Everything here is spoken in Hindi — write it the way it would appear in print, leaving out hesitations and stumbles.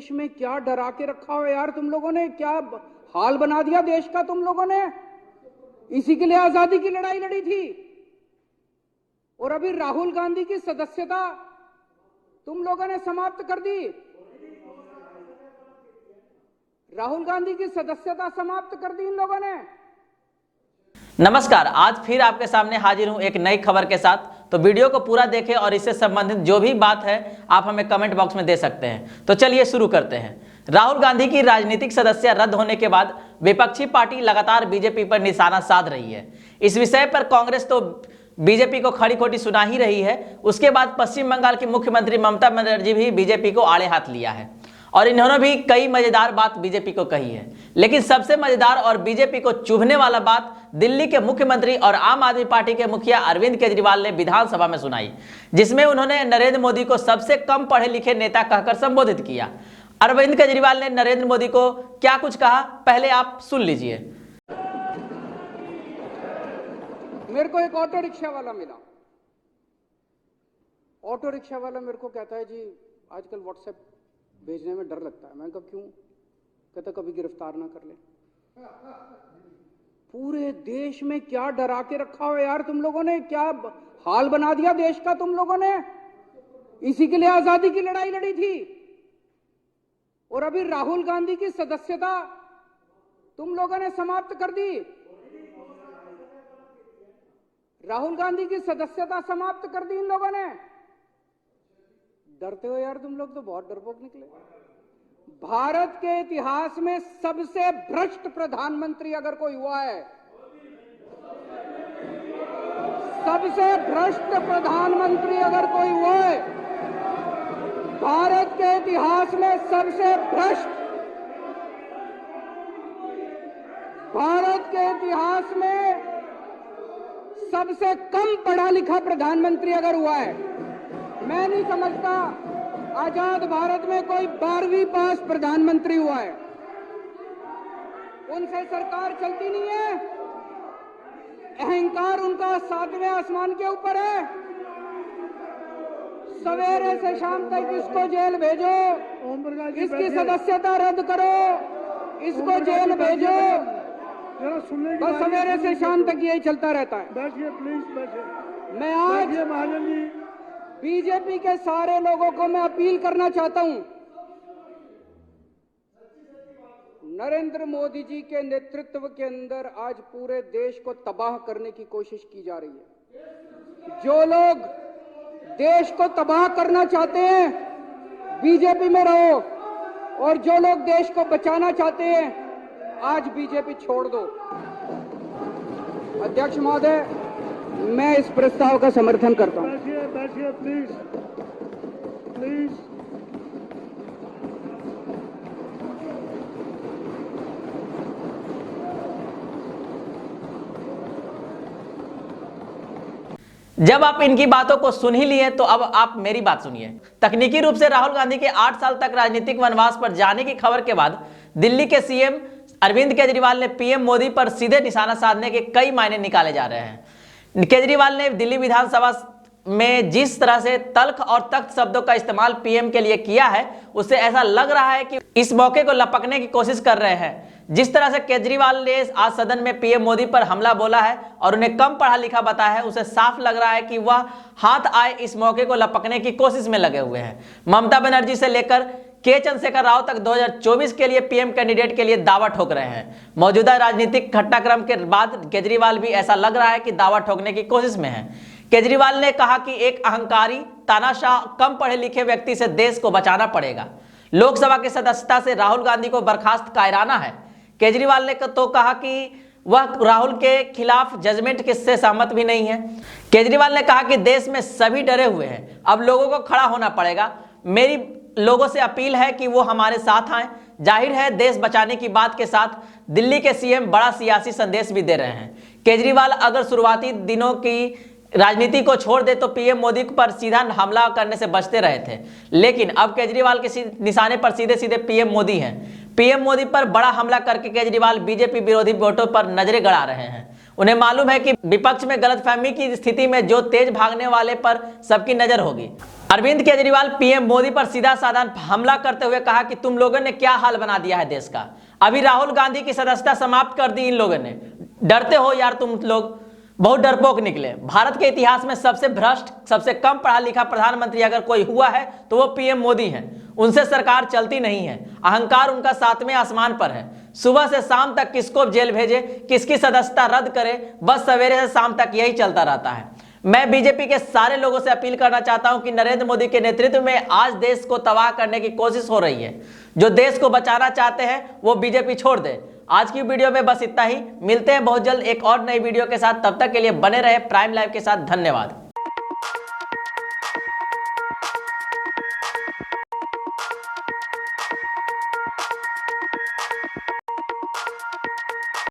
देश में क्या डरा के रखा हो यार तुम लोगों ने, क्या हाल बना दिया देश का तुम लोगों ने। इसी के लिए आजादी की लड़ाई लड़ी थी। और अभी राहुल गांधी की सदस्यता तुम लोगों ने समाप्त कर दी। राहुल गांधी की सदस्यता समाप्त कर दी इन लोगों ने। नमस्कार, आज फिर आपके सामने हाजिर हूं एक नई खबर के साथ। तो वीडियो को पूरा देखें और इससे संबंधित जो भी बात है आप हमें कमेंट बॉक्स में दे सकते हैं। तो चलिए शुरू करते हैं। राहुल गांधी की राजनीतिक सदस्यता रद्द होने के बाद विपक्षी पार्टी लगातार बीजेपी पर निशाना साध रही है। इस विषय पर कांग्रेस तो बीजेपी को खड़ी खोटी सुना ही रही है। उसके बाद पश्चिम बंगाल की मुख्यमंत्री ममता बनर्जी भी बीजेपी को आड़े हाथ लिया है और इन्होंने भी कई मजेदार बात बीजेपी को कही है। लेकिन सबसे मजेदार और बीजेपी को चुभने वाला बात दिल्ली के मुख्यमंत्री और आम आदमी पार्टी के मुखिया अरविंद केजरीवाल ने विधानसभा में सुनाई, जिसमें उन्होंने नरेंद्र मोदी को सबसे कम पढ़े लिखे नेता कहकर संबोधित किया। अरविंद केजरीवाल ने नरेंद्र मोदी को क्या कुछ कहा, पहले आप सुन लीजिए। मेरे को एक ऑटो रिक्शा वाला मिला। ऑटो रिक्शा वाला मेरे को कहता है, जी आजकल व्हाट्सएप भेजने में डर लगता है। मैंने कहा क्यों? कहता कभी गिरफ्तार ना कर ले। पूरे देश में क्या डरा के रखा हो यार तुम लोगों ने, क्या हाल बना दिया देश का तुम लोगों ने। इसी के लिए आजादी की लड़ाई लड़ी थी। और अभी राहुल गांधी की सदस्यता तुम लोगों ने समाप्त कर दी। राहुल गांधी की सदस्यता समाप्त कर दी इन लोगों ने। डरते हो यार तुम लोग, तो बहुत डरपोक निकले। भारत के इतिहास में सबसे भ्रष्ट प्रधानमंत्री अगर कोई हुआ है, सबसे भ्रष्ट प्रधानमंत्री अगर कोई हुआ है, भारत के इतिहास में सबसे भ्रष्ट, भारत के इतिहास में सबसे कम पढ़ा लिखा प्रधानमंत्री अगर हुआ है, मैं नहीं समझता आजाद भारत में कोई 12वीं पास प्रधानमंत्री हुआ है। उनसे सरकार चलती नहीं है। अहंकार उनका 7वें आसमान के ऊपर है। सवेरे से शाम तक इसको जेल भेजो, इसकी सदस्यता रद्द करो, इसको जेल भेजो, बस सवेरे से शाम तक यही चलता रहता है। बैठिए प्लीज, बैठिए। मैं आज महाजन जी, बीजेपी के सारे लोगों को मैं अपील करना चाहता हूं, नरेंद्र मोदी जी के नेतृत्व के अंदर आज पूरे देश को तबाह करने की कोशिश की जा रही है। जो लोग देश को तबाह करना चाहते हैं बीजेपी में रहो, और जो लोग देश को बचाना चाहते हैं आज बीजेपी छोड़ दो। अध्यक्ष महोदय, मैं इस प्रस्ताव का समर्थन करता हूं। बैठिए बैठिए प्लीज, प्लीज। जब आप इनकी बातों को सुन ही लिए तो अब आप मेरी बात सुनिए। तकनीकी रूप से राहुल गांधी के 8 साल तक राजनीतिक वनवास पर जाने की खबर के बाद दिल्ली के सीएम अरविंद केजरीवाल ने पीएम मोदी पर सीधे निशाना साधने के कई मायने निकाले जा रहे हैं। केजरीवाल ने दिल्ली विधानसभा में जिस तरह से तल्ख और तख्त शब्दों का इस्तेमाल पीएम के लिए किया है, उससे ऐसा लग रहा है कि इस मौके को लपकने की कोशिश कर रहे हैं। जिस तरह से केजरीवाल ने आज सदन में पीएम मोदी पर हमला बोला है और उन्हें कम पढ़ा लिखा बताया है, उसे साफ लग रहा है कि वह हाथ आए इस मौके को लपकने की कोशिश में लगे हुए हैं। ममता बनर्जी से लेकर के चंद्रशेखर राव तक 2024 के लिए पीएम कैंडिडेट के लिए दावा ठोक रहे हैं। मौजूदा राजनीतिक घटनाक्रम के बाद केजरीवाल भी ऐसा लग रहा है कि दावा ठोकने की कोशिश में है। केजरीवाल ने कहा कि एक अहंकारी, तानाशाह, कम पढ़े लिखे व्यक्ति से देश को बचाना पड़ेगा। लोकसभा की सदस्यता से राहुल गांधी को बर्खास्त कायराना है। केजरीवाल ने तो कहा कि वह राहुल के खिलाफ जजमेंट से सहमत भी नहीं है। केजरीवाल ने कहा कि देश में सभी डरे हुए हैं, अब लोगों को खड़ा होना पड़ेगा। मेरी लोगों से अपील है कि वो हमारे साथ आए। जाहिर है देश बचाने की बात के साथ दिल्ली के सीएम बड़ा सियासी संदेश भी दे रहे हैं। केजरीवाल अगर शुरुआती दिनों की राजनीति को छोड़ दे तो पीएम मोदी पर सीधा हमला करने से बचते रहे थे, लेकिन अब केजरीवाल के निशाने पर सीधे सीधे पीएम मोदी हैं। पीएम मोदी पर बड़ा हमला करके केजरीवाल बीजेपी विरोधी वोटों पर नजरें गड़ा रहे हैं। उन्हें मालूम है कि विपक्ष में गलतफहमी की स्थिति में जो तेज भागने वाले पर सबकी नजर होगी। अरविंद केजरीवाल पीएम मोदी पर सीधा साधा हमला करते हुए कहा कि तुम लोगों ने क्या हाल बना दिया है देश का। अभी राहुल गांधी की सदस्यता समाप्त कर दी इन लोगों ने। डरते हो यार तुम लोग, बहुत डरपोक निकले। भारत के इतिहास में सबसे भ्रष्ट, सबसे कम पढ़ा लिखा प्रधानमंत्री अगर कोई हुआ है तो वो पीएम मोदी है। उनसे सरकार चलती नहीं है, अहंकार उनका 7वें आसमान पर है। सुबह से शाम तक किसको जेल भेजे, किसकी सदस्यता रद्द करे, बस सवेरे से शाम तक यही चलता रहता है। मैं बीजेपी के सारे लोगों से अपील करना चाहता हूं कि नरेंद्र मोदी के नेतृत्व में आज देश को तबाह करने की कोशिश हो रही है। जो देश को बचाना चाहते हैं वो बीजेपी छोड़ दे। आज की वीडियो में बस इतना ही। मिलते हैं बहुत जल्द एक और नई वीडियो के साथ। तब तक के लिए बने रहे प्राइम लाइव के साथ। धन्यवाद।